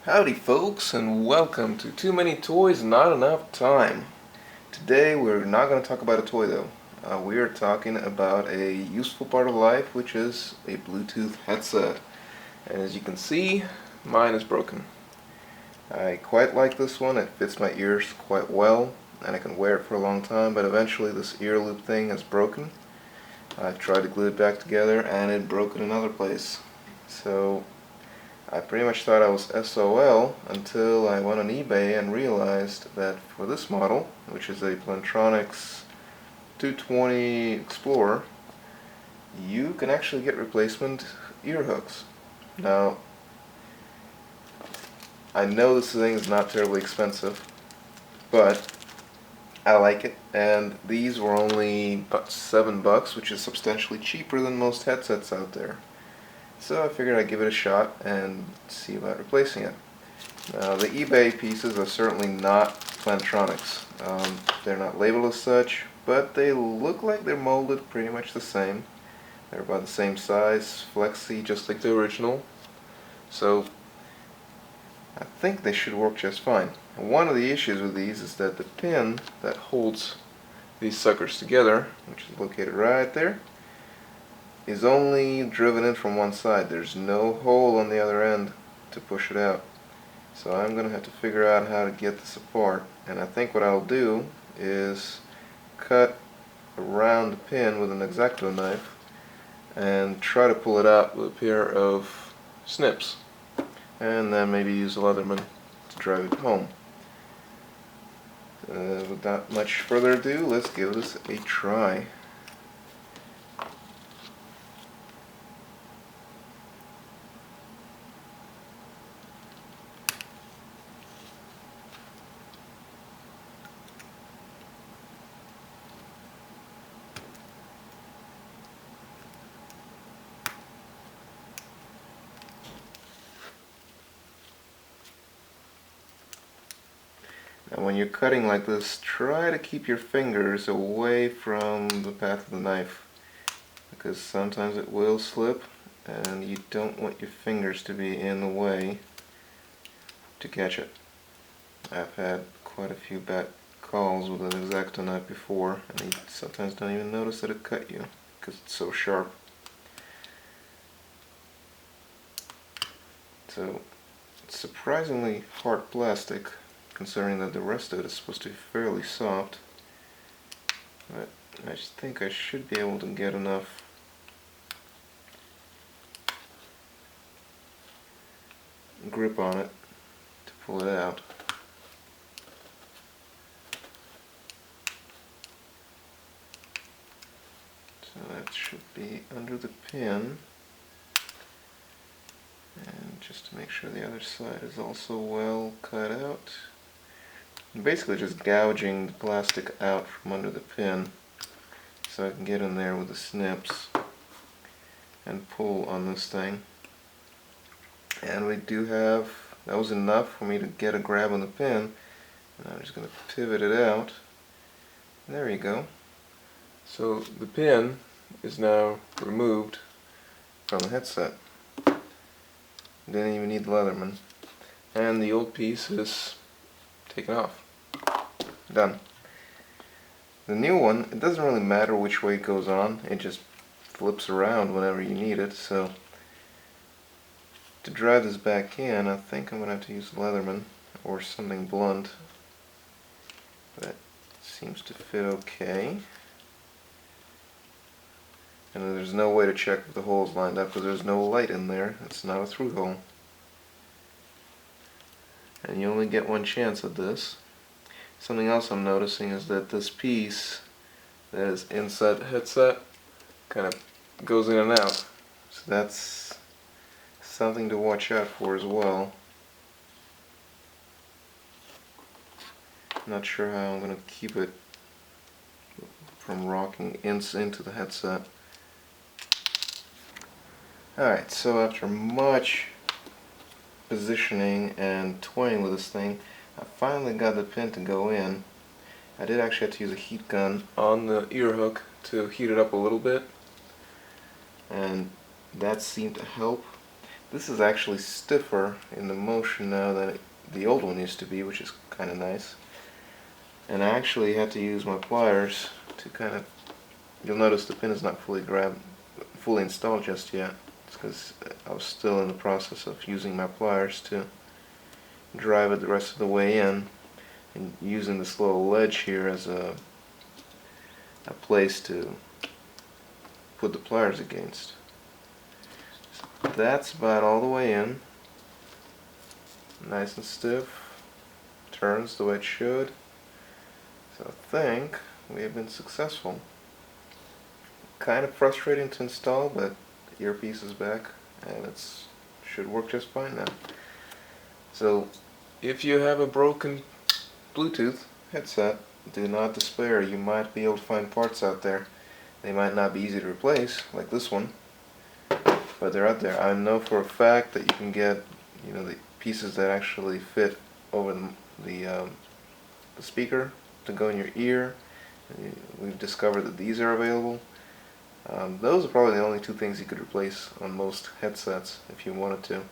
Howdy folks, and welcome to Too Many Toys, Not Enough Time. Today we're not going to talk about a toy though. We are talking about a useful part of life, which is a Bluetooth headset. And as you can see, mine is broken. I quite like this one. It fits my ears quite well, and I can wear it for a long time, but eventually this ear loop thing is broken. I've tried to glue it back together and it broke in another place. So I pretty much thought I was SOL until I went on eBay and realized that for this model, which is a Plantronics 220 Explorer, you can actually get replacement ear hooks. Now, I know this thing is not terribly expensive, but I like it, and these were only about $7, which is substantially cheaper than most headsets out there. So I figured I'd give it a shot and see about replacing it. Now the eBay pieces are certainly not Plantronics. They're not labeled as such, but they look like they're molded pretty much the same. They're about the same size, flexy, just like the original. So I think they should work just fine. One of the issues with these is that the pin that holds these suckers together, which is located right there, is only driven in from one side. There's no hole on the other end to push it out. So I'm going to have to figure out how to get this apart. And I think what I'll do is cut around the pin with an X-Acto knife and try to pull it out with a pair of snips. And then maybe use a Leatherman to drive it home. Without much further ado, let's give this a try. Now when you're cutting like this, try to keep your fingers away from the path of the knife, because sometimes it will slip and you don't want your fingers to be in the way to catch it. I've had quite a few bad calls with an X-Acto knife before, and you sometimes don't even notice that it cut you because it's so sharp. So it's surprisingly hard plastic, considering that the rest of it is supposed to be fairly soft. But I just think I should be able to get enough grip on it to pull it out. So that should be under the pin. And just to make sure the other side is also well cut out. I'm basically just gouging the plastic out from under the pin so I can get in there with the snips and pull on this thing. And we do have, that was enough for me to get a grab on the pin. And I'm just going to pivot it out. There you go. So the pin is now removed from the headset. Didn't even need the Leatherman. And the old piece is taken off. Done. The new one, it doesn't really matter which way it goes on, it just flips around whenever you need it. So to drive this back in, I think I'm going to have to use the Leatherman or something blunt. That seems to fit okay. And there's no way to check if the hole's lined up because there's no light in there. It's not a through hole. And you only get one chance at this. Something else I'm noticing is that this piece that is inside the headset kind of goes in and out. So that's something to watch out for as well. Not sure how I'm going to keep it from rocking into the headset. Alright, so after much positioning and toying with this thing, I finally got the pin to go in. I did actually have to use a heat gun on the ear hook to heat it up a little bit, and that seemed to help. This is actually stiffer in the motion now than the old one used to be, which is kind of nice. And I actually had to use my pliers to kind of, you'll notice the pin is not fully installed just yet. It's because I was still in the process of using my pliers to drive it the rest of the way in, and using this little ledge here as a place to put the pliers against. So that's about all the way in. Nice and stiff. Turns the way it should. So I think we have been successful. Kind of frustrating to install, but the earpiece is back and it should work just fine now. So if you have a broken Bluetooth headset, do not despair. You might be able to find parts out there. They might not be easy to replace, like this one, but they're out there. I know for a fact that you can get, the pieces that actually fit over the speaker to go in your ear. We've discovered that these are available. Those are probably the only two things you could replace on most headsets if you wanted to.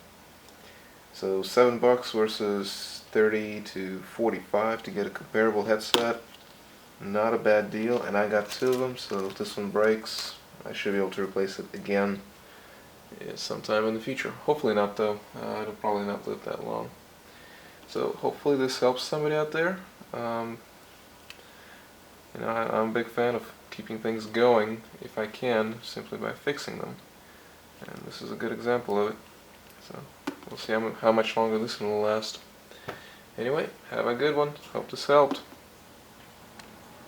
So $7 versus 30 to 45 to get a comparable headset. Not a bad deal, and I got two of them, so if this one breaks, I should be able to replace it again sometime in the future. Hopefully not, though. It'll probably not live that long. So hopefully this helps somebody out there. I'm a big fan of keeping things going if I can, simply by fixing them. And this is a good example of it. So we'll see how much longer this one will last. Anyway, have a good one. Hope this helped.